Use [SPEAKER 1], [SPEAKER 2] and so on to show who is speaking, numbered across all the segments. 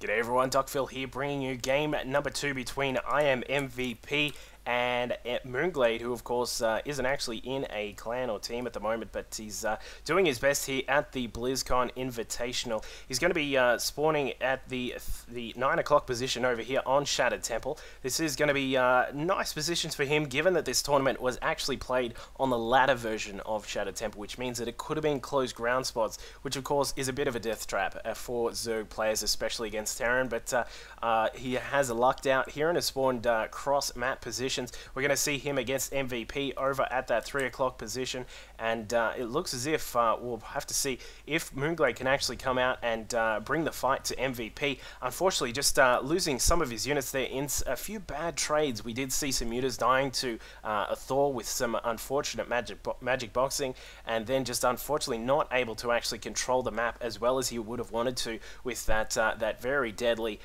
[SPEAKER 1] G'day everyone, Phil here, bringing you game number 2 between IMMVP and mOOnGLaDe, who of course isn't actually in a clan or team at the moment, but he's doing his best here at the Blizzcon Invitational. He's going to be spawning at the 9 o'clock position over here on Shattered Temple. This is going to be nice positions for him, given that this tournament was actually played on the ladder version of Shattered Temple, which means that it could have been closed ground spots, which of course is a bit of a death trap for Zerg players, especially against Terran, but he has lucked out here and has spawned cross map positions. We're going to see him against MVP over at that 3 o'clock position, and it looks as if we'll have to see if mOOnGLaDe can actually come out and bring the fight to MVP. Unfortunately, just losing some of his units there in a few bad trades. We did see some mutas dying to a Thor with some unfortunate magic boxing, and then just unfortunately not able to actually control the map as well as he would have wanted to with that that very deadly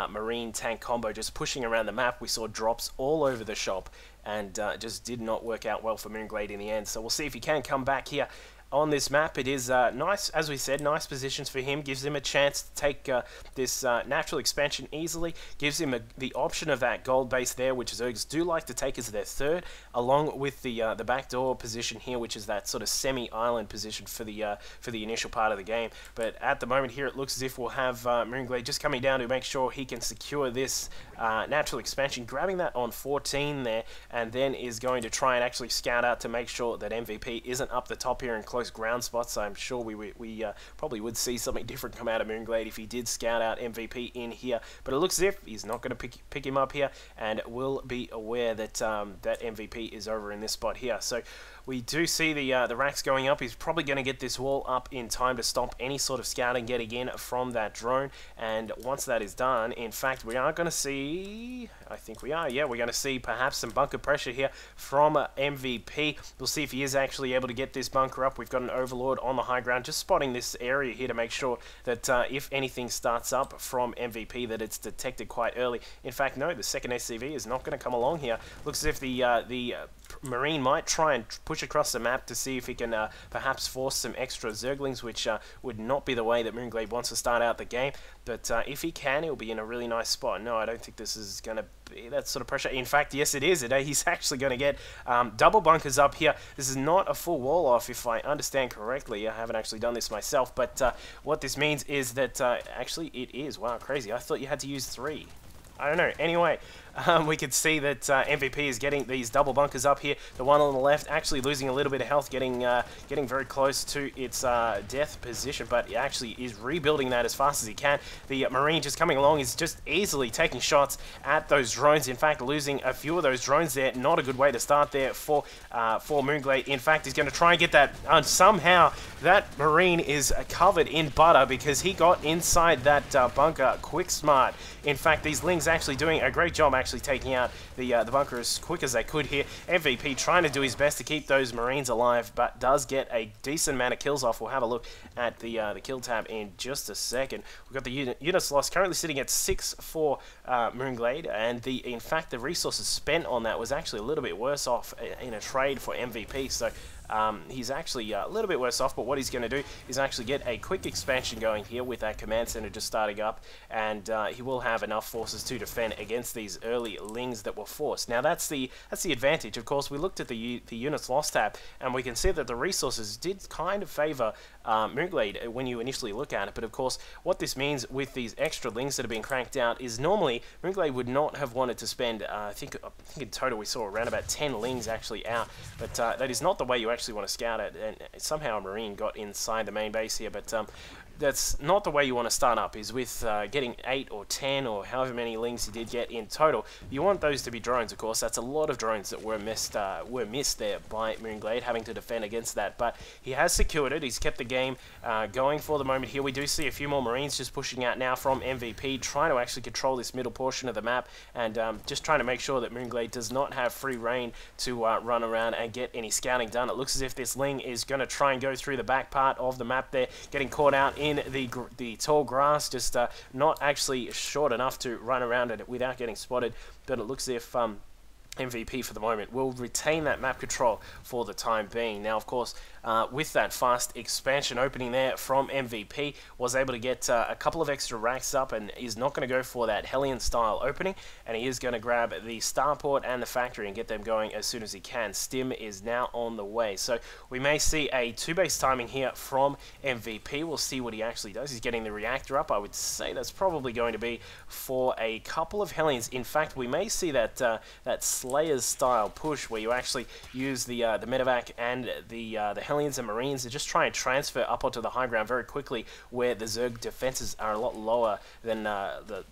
[SPEAKER 1] Marine tank combo just pushing around the map. We saw drops all over the shop, and just did not work out well for mOOnGLaDe in the end. So we'll see if he can come back here on this map. It is nice, as we said, nice positions for him, gives him a chance to take this natural expansion easily, gives him the option of that gold base there, which Zergs do like to take as their third, along with the backdoor position here, which is that sort of semi-island position for the initial part of the game. But at the moment here, it looks as if we'll have mOOnGLaDe just coming down to make sure he can secure this natural expansion, grabbing that on 14 there, and then is going to try and actually scout out to make sure that MVP isn't up the top here and close ground spots. I'm sure we probably would see something different come out of mOOnGLaDe if he did scout out MVP in here, but it looks as if he's not going to pick him up here, and will be aware that that MVP is over in this spot here. So we do see the racks going up. He's probably going to get this wall up in time to stop any sort of scouting getting in from that drone, and once that is done, in fact, we are going to see, I think we are, yeah, we're going to see perhaps some bunker pressure here from MVP. We'll see if he is actually able to get this bunker up. We've got an Overlord on the high ground, just spotting this area here to make sure that if anything starts up from MVP, that it's detected quite early. In fact, no, the second SCV is not going to come along here. Looks as if the Marine might try and push across the map to see if he can perhaps force some extra Zerglings, which would not be the way that mOOnGLaDe wants to start out the game. But if he can, he'll be in a really nice spot. No, I don't think this is going to be that sort of pressure. In fact, yes, it is. He's actually going to get double bunkers up here. This is not a full wall off, if I understand correctly. I haven't actually done this myself, but what this means is that actually it is. Wow, crazy. I thought you had to use 3. I don't know. Anyway, we could see that MVP is getting these double bunkers up here. The one on the left actually losing a little bit of health, getting very close to its death position, but he actually is rebuilding that as fast as he can. The Marine just coming along is just easily taking shots at those drones. In fact, losing a few of those drones there. Not a good way to start there for mOOnGLaDe. In fact, he's going to try and get that, and somehow that Marine is covered in butter because he got inside that bunker quick smart. In fact, these Lings actually doing a great job actually taking out the bunker as quick as they could here. MVP trying to do his best to keep those Marines alive, but does get a decent amount of kills off. We'll have a look at the kill tab in just a second. We've got the units lost currently sitting at 6 for mOOnGLaDe, and in fact the resources spent on that was actually a little bit worse off in a trade for MVP. So he's actually a little bit worse off, but what he's going to do is actually get a quick expansion going here with that command center just starting up, and he will have enough forces to defend against these early Lings that were forced. Now that's the advantage. Of course, we looked at the units lost tab, and we can see that the resources did kind of favor mOOnGLaDe when you initially look at it, but of course what this means with these extra Lings that have been cranked out is normally mOOnGLaDe would not have wanted to spend, I think in total we saw around about 10 Lings actually out, but that is not the way you actually want to scout it, and somehow a Marine got inside the main base here, but that's not the way you want to start up, is with getting 8 or 10 or however many Lings you did get in total. You want those to be drones, of course. That's a lot of drones that were missed there by mOOnGLaDe, having to defend against that, but he has secured it. He's kept the game going for the moment here. We do see a few more Marines just pushing out now from MVP, trying to actually control this middle portion of the map, and just trying to make sure that mOOnGLaDe does not have free reign to run around and get any scouting done. It looks as if this Ling is going to try and go through the back part of the map there, getting caught out in the tall grass, just not actually short enough to run around it without getting spotted, but it looks as if MVP for the moment will retain that map control for the time being. Now, of course, with that fast expansion opening there from MVP, was able to get a couple of extra racks up and is not going to go for that Hellion style opening, and he is going to grab the starport and the factory and get them going as soon as he can. Stim is now on the way, so we may see a 2-base timing here from MVP. We'll see what he actually does. He's getting the reactor up. I would say that's probably going to be for a couple of Hellions. In fact, we may see that that Slayers style push where you actually use the medevac and the Hellions and Marines to just try and transfer up onto the high ground very quickly, where the Zerg defenses are a lot lower than the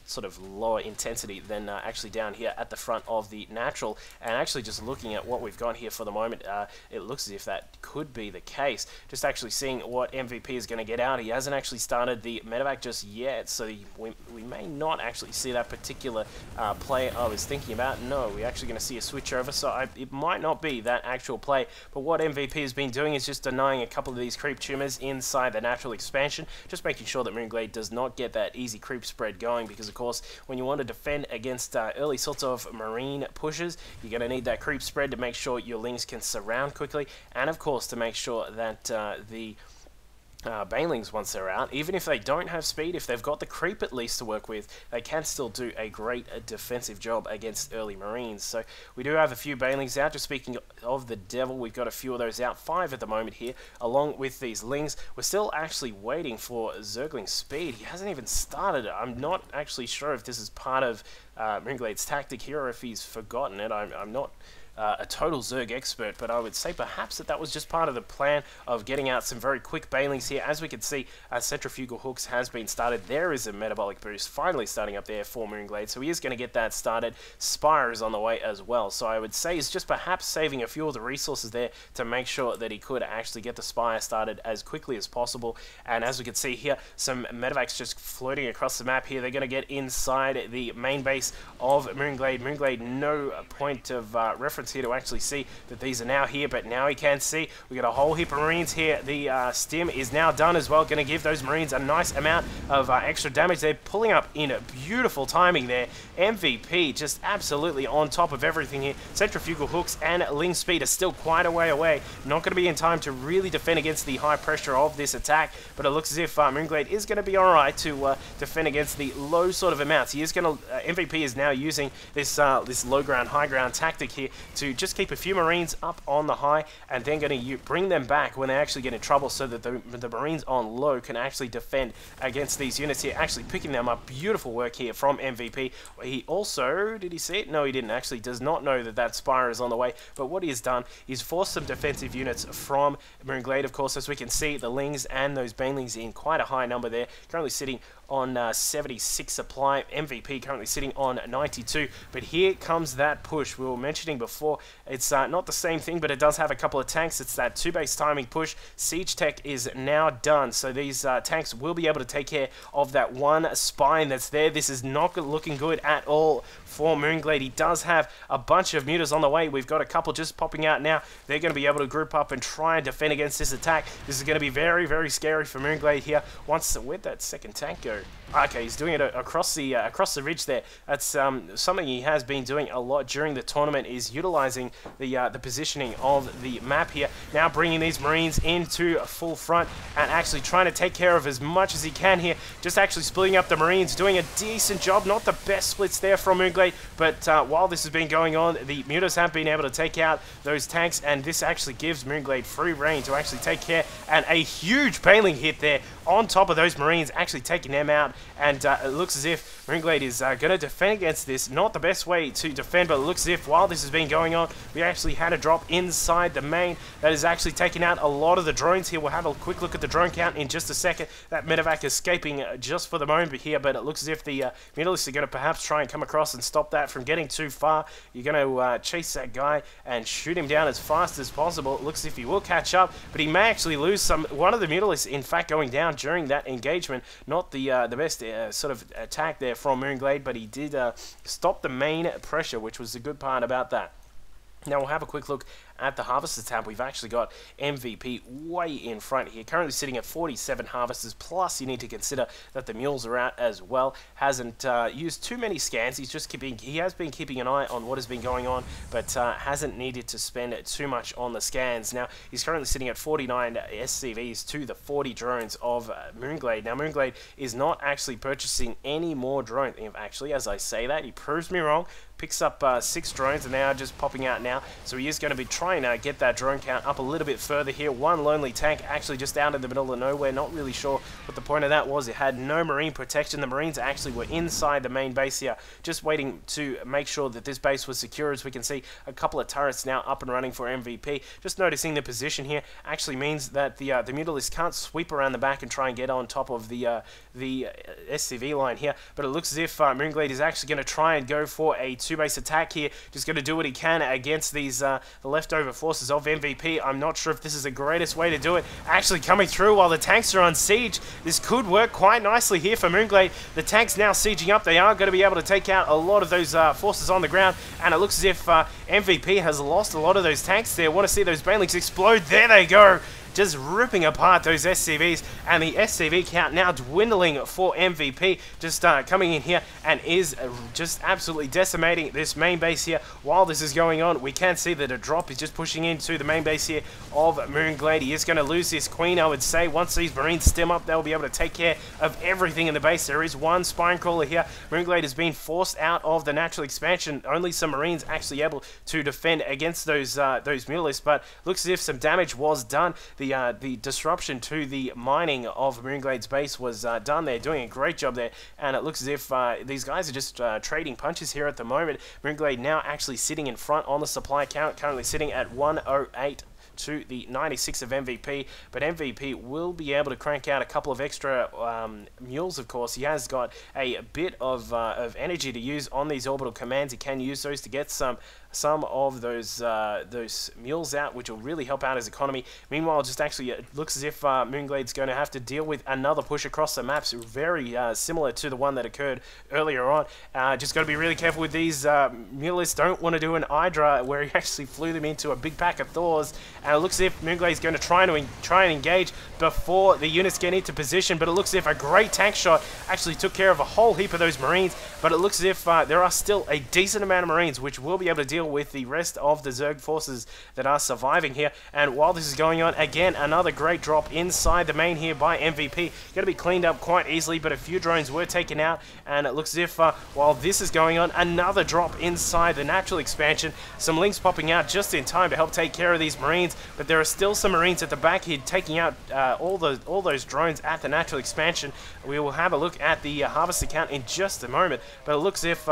[SPEAKER 1] sort of lower intensity than actually down here at the front of the natural. And actually just looking at what we've got here for the moment, it looks as if that could be the case. Just actually seeing what MVP is going to get out. He hasn't actually started the medevac just yet, so we may not actually see that particular play I was thinking about. No, we're actually going to see a switch over, so it might not be that actual play. But what MVP has been doing is just denying a couple of these creep tumors inside the natural expansion, just making sure that mOOnGLaDe does not get that easy creep spread going, because of course when you want to defend against early sorts of marine pushes, you're going to need that creep spread to make sure your lings can surround quickly, and of course to make sure that the Banelings, once they're out, even if they don't have speed, if they've got the creep at least to work with, they can still do a great defensive job against early Marines. So we do have a few Banelings out. Just speaking of the Devil, we've got a few of those out, 5 at the moment here, along with these Lings. We're still actually waiting for Zergling's speed. He hasn't even started it. I'm not actually sure if this is part of mOOnGLaDe's tactic here or if he's forgotten it. I'm not a total Zerg expert, but I would say perhaps that was just part of the plan of getting out some very quick Banelings here. As we can see, Centrifugal Hooks has been started. There is a metabolic boost finally starting up there for mOOnGLaDe, so he is going to get that started. Spire is on the way as well, so I would say he's just perhaps saving a few of the resources there to make sure that he could actually get the Spire started as quickly as possible. And as we can see here, some medevacs just floating across the map here. They're going to get inside the main base of mOOnGLaDe. mOOnGLaDe, no point of reference here to actually see that these are now here, but now he can see we got a whole heap of Marines here. The stim is now done as well, going to give those Marines a nice amount of extra damage. They're pulling up in beautiful timing there. MVP just absolutely on top of everything here. Centrifugal Hooks and Ling speed are still quite a way away. Not going to be in time to really defend against the high pressure of this attack, but it looks as if mOOnGLaDe is going to be alright to defend against the low sort of amounts. He is going to MVP is now using this this low ground high ground tactic here to just keep a few Marines up on the high, and then going to bring them back when they actually get in trouble, so that the Marines on low can actually defend against these units here. Actually picking them up. Beautiful work here from MVP. He also, did he see it? No, he didn't. Actually does not know that that Spire is on the way, but what he has done is forced some defensive units from mOOnGLaDe. Of course, as we can see, the Lings and those Banelings in quite a high number there, currently sitting on 76 supply. MVP currently sitting on 92, but here comes that push we were mentioning before. It's not the same thing, but it does have a couple of tanks. It's that 2-base timing push. Siege Tech is now done, so these tanks will be able to take care of that one spine that's there. This is not looking good at all for mOOnGLaDe. He does have a bunch of mutas on the way. We've got a couple just popping out now. They're going to be able to group up and try and defend against this attack. This is going to be very, very scary for mOOnGLaDe here. Where'd that second tank go? Okay, he's doing it across the ridge there. That's something he has been doing a lot during the tournament, is utilizing the positioning of the map here. Now bringing these Marines into a full front and actually trying to take care of as much as he can here. Just actually splitting up the Marines, doing a decent job. Not the best splits there from mOOnGLaDe, but while this has been going on, the mutas have been able to take out those tanks, and this actually gives mOOnGLaDe free reign to actually take care. And a huge Baneling hit there on top of those Marines, actually taking them out. And it looks as if mOOnGLaDe is going to defend against this. Not the best way to defend, but it looks as if while this has been going on, we actually had a drop inside the main that is actually taking out a lot of the drones here. We'll have a quick look at the drone count in just a second. That medevac escaping just for the moment here, but it looks as if the Mutalisks are going to perhaps try and come across and stop that from getting too far. You're going to chase that guy and shoot him down as fast as possible. It looks as if he will catch up, but he may actually lose one of the Mutalisks, in fact, going down during that engagement. Not the best sort of attack there from mOOnGLaDe, but he did stop the main pressure, which was the good part about that. Now we'll have a quick look at the Harvesters tab. We've actually got MVP way in front here, currently sitting at 47 Harvesters, plus you need to consider that the Mules are out as well. Hasn't used too many scans. He has been keeping an eye on what has been going on, but hasn't needed to spend too much on the scans. Now he's currently sitting at 49 SCVs to the 40 drones of mOOnGLaDe. Now mOOnGLaDe is not actually purchasing any more drones. Actually, as I say that, he proves me wrong. Picks up 6 drones, and they are just popping out now. So he is going to be trying to get that drone count up a little bit further here. One lonely tank actually just out in the middle of nowhere. Not really sure what the point of that was. It had no marine protection. The Marines actually were inside the main base here, just waiting to make sure that this base was secure. As we can see, a couple of turrets now up and running for MVP. Just noticing the position here actually means that the Mutalisks can't sweep around the back and try and get on top of the SCV line here. But it looks as if mOOnGLaDe is actually going to try and go for a two-base attack here. Just going to do what he can against these the leftover forces of MVP. I'm not sure if this is the greatest way to do it. Actually coming through while the tanks are on siege. This could work quite nicely here for mOOnGLaDe. The tanks now sieging up. They are going to be able to take out a lot of those forces on the ground, and it looks as if MVP has lost a lot of those tanks there. Want to see those Banelings explode. There they go. Just ripping apart those SCVs, and the SCV count now dwindling for MVP, just coming in here and is just absolutely decimating this main base here. While this is going on, we can see that a drop is just pushing into the main base here of mOOnGLaDe. He is going to lose this queen, I would say. Once these Marines stem up, they'll be able to take care of everything in the base. There is one spine crawler here. mOOnGLaDe has been forced out of the natural expansion. Only some Marines actually able to defend against those Mutalisks, but looks as if some damage was done. The disruption to the mining of mOOnGLaDe's base was done. They're doing a great job there, and it looks as if these guys are just trading punches here at the moment. mOOnGLaDe now actually sitting in front on the supply count, currently sitting at 108 to the 96 of MVP, but MVP will be able to crank out a couple of extra mules. Of course, he has got a bit of energy to use on these orbital commands. He can use those to get some of those mules out, which will really help out his economy. Meanwhile, just actually it looks as if mOOnGLaDe's going to have to deal with another push across the maps, very similar to the one that occurred earlier on. Just got to be really careful with these Mutalisks. Don't want to do an Hydra where he actually flew them into a big pack of Thors, and it looks as if mOOnGLaDe's going to try and engage before the units get into position, but it looks as if a great tank shot actually took care of a whole heap of those Marines, but it looks as if there are still a decent amount of Marines which will be able to deal with the rest of the Zerg forces that are surviving here. And while this is going on, again, another great drop inside the main here by MVP. Going to be cleaned up quite easily, but a few drones were taken out, and it looks as if while this is going on, another drop inside the natural expansion. Some links popping out just in time to help take care of these Marines, but there are still some Marines at the back here taking out all those drones at the natural expansion. We will have a look at the harvest account in just a moment, but it looks as if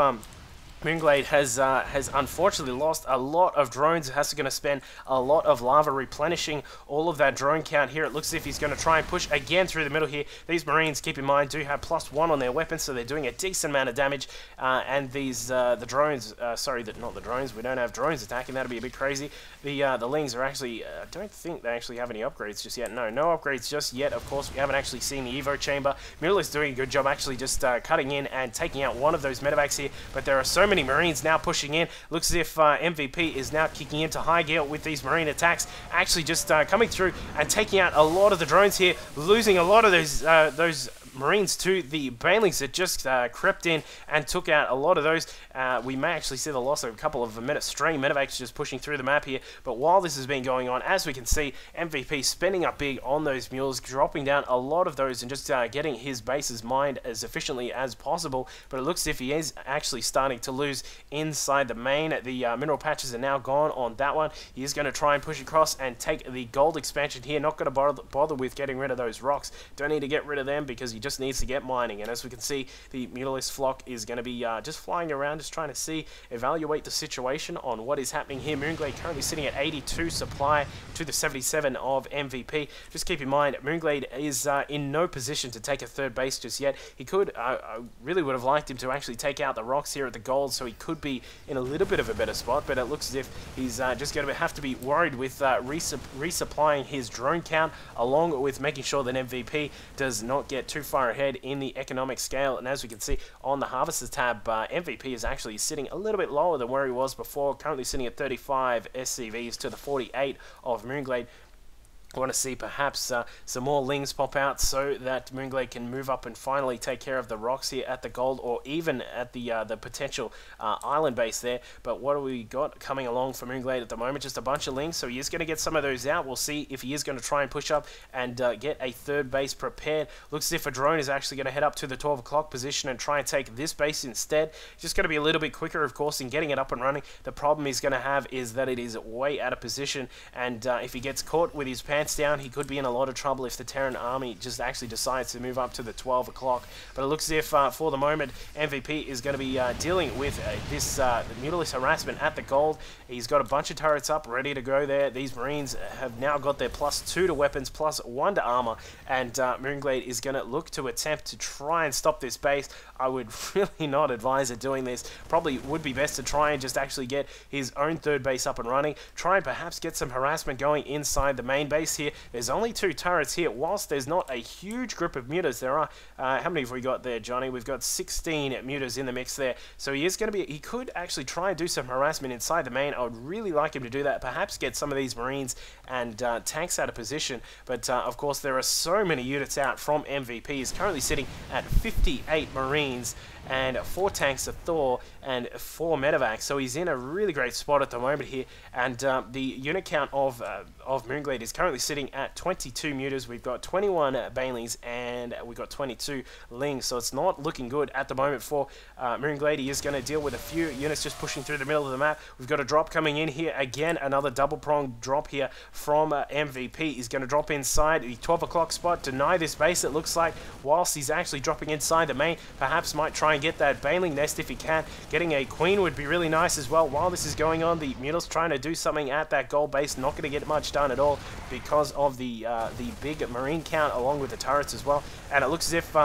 [SPEAKER 1] mOOnGLaDe has unfortunately lost a lot of drones. Has going to spend a lot of lava replenishing all of that drone count here. It looks as if he's going to try and push again through the middle here. These Marines, keep in mind, do have +1 on their weapons, so they're doing a decent amount of damage. And these the drones, sorry, not the drones. We don't have drones attacking. That'd be a bit crazy. The Lings are actually, I don't think they actually have any upgrades just yet. No upgrades just yet. Of course, we haven't actually seen the Evo chamber. Mutalisks doing a good job actually just cutting in and taking out one of those medevacs here. But there are so many Marines now pushing in. Looks as if MVP is now kicking into high gear with these Marine attacks, actually just coming through and taking out a lot of the drones here, losing a lot of those Marines to the Banelings that just crept in and took out a lot of those. We may actually see the loss of a couple of stray medevacs just pushing through the map here. But while this has been going on, as we can see, MVP spending up big on those mules, dropping down a lot of those and just getting his bases mined as efficiently as possible. But it looks as if he is actually starting to lose inside the main. The mineral patches are now gone on that one. He is going to try and push across and take the gold expansion here. Not going to bother with getting rid of those rocks. Don't need to get rid of them because he just needs to get mining. And as we can see, the Mutalisk flock is going to be just flying around, just trying to evaluate the situation on what is happening here. mOOnGLaDe currently sitting at 82 supply to the 77 of MVP. Just keep in mind, mOOnGLaDe is in no position to take a third base just yet. He could, I really would have liked him to actually take out the rocks here at the gold, so he could be in a little bit of a better spot, but it looks as if he's just going to have to be worried with resupplying his drone count, along with making sure that MVP does not get too far ahead in the economic scale, and as we can see on the Harvesters tab, MVP is actually sitting a little bit lower than where he was before, currently sitting at 35 SCVs to the 48 of mOOnGLaDe. I want to see perhaps some more lings pop out so that mOOnGLaDe can move up and finally take care of the rocks here at the gold, or even at the potential island base there. But what do we got coming along for mOOnGLaDe at the moment? Just a bunch of lings, so he is going to get some of those out. We'll see if he is going to try and push up and get a third base prepared. Looks as if a drone is actually going to head up to the 12 o'clock position and try and take this base instead. Just going to be a little bit quicker, of course, in getting it up and running. The problem he's going to have is that it is way out of position, and if he gets caught with his pants down, he could be in a lot of trouble if the Terran army just actually decides to move up to the 12 o'clock. But it looks as if for the moment MVP is going to be dealing with this Mutalisk harassment at the gold. He's got a bunch of turrets up ready to go there. These Marines have now got their +2 to weapons, +1 to armor, and mOOnGLaDe is going to look to attempt to try and stop this base. I would really not advise it doing this. Probably would be best to try and just actually get his own third base up and running. Try and perhaps get some harassment going inside the main base here. There's only 2 turrets here. Whilst there's not a huge group of mutas, there are, how many have we got there, Johnny? We've got 16 mutas in the mix there. So he is going to be, he could actually try and do some harassment inside the main. I would really like him to do that. Perhaps get some of these Marines and tanks out of position. But of course, there are so many units out from MVP. He's currently sitting at 58 Marines and 4 tanks of Thor and 4 medevacs, so he's in a really great spot at the moment here. And the unit count of mOOnGLaDe is currently sitting at 22 mutas. We've got 21 banelings and we've got 22 lings, so it's not looking good at the moment for mOOnGLaDe. He is going to deal with a few units just pushing through the middle of the map. We've got a drop coming in here again, another double-pronged drop here from MVP. He's going to drop inside the 12 o'clock spot, deny this base, it looks like, whilst he's actually dropping inside the main. Perhaps might try and get that baneling nest if he can. Getting a queen would be really nice as well. While this is going on, the Mutals trying to do something at that gold base, not going to get much done at all because of the big Marine count along with the turrets as well. And it looks as if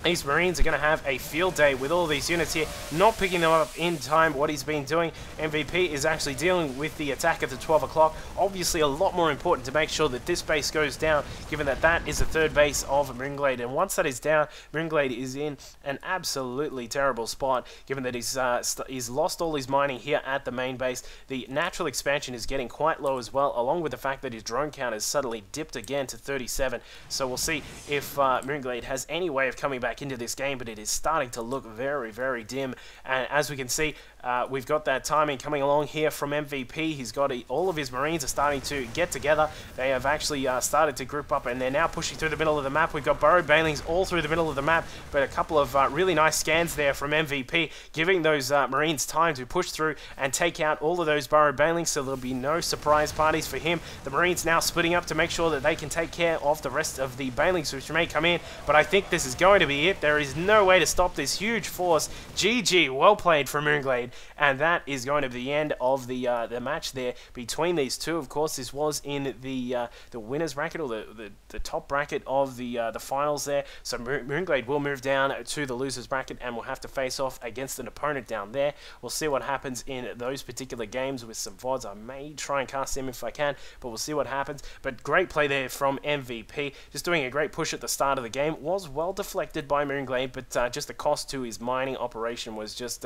[SPEAKER 1] these Marines are going to have a field day with all these units here, not picking them up in time. What he's been doing, MVP, is actually dealing with the attack at the 12 o'clock. Obviously, a lot more important to make sure that this base goes down, given that that is the third base of mOOnGLaDe. And once that is down, mOOnGLaDe is in an absolutely terrible spot, given that he's lost all his mining here at the main base. The natural expansion is getting quite low as well, along with the fact that his drone count has suddenly dipped again to 37. So we'll see if mOOnGLaDe has any way of coming back into this game, but it is starting to look very, very dim. And as we can see, we've got that timing coming along here from MVP. He's got all of his Marines are starting to get together. They have actually started to group up, and they're now pushing through the middle of the map. We've got burrowed banelings all through the middle of the map, but a couple of really nice scans there from MVP, giving those Marines time to push through and take out all of those burrowed banelings, so there'll be no surprise parties for him. The Marines now splitting up to make sure that they can take care of the rest of the banelings which may come in, but I think this is going to be it. There is no way to stop this huge force. GG, well played from mOOnGLaDe. And that is going to be the end of the match there between these two. Of course, this was in the winners bracket, or the top bracket of the finals there. So mOOnGLaDe will move down to the losers bracket and will have to face off against an opponent down there. We'll see what happens in those particular games with some VODs. I may try and cast him if I can, but we'll see what happens. But great play there from MVP. Just doing a great push at the start of the game. Was well deflected by mOOnGLaDe, but just the cost to his mining operation was just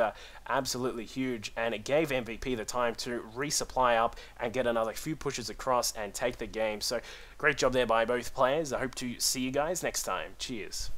[SPEAKER 1] absolutely huge, and it gave MVP the time to resupply up and get another few pushes across and take the game. So great job there by both players. I hope to see you guys next time. Cheers.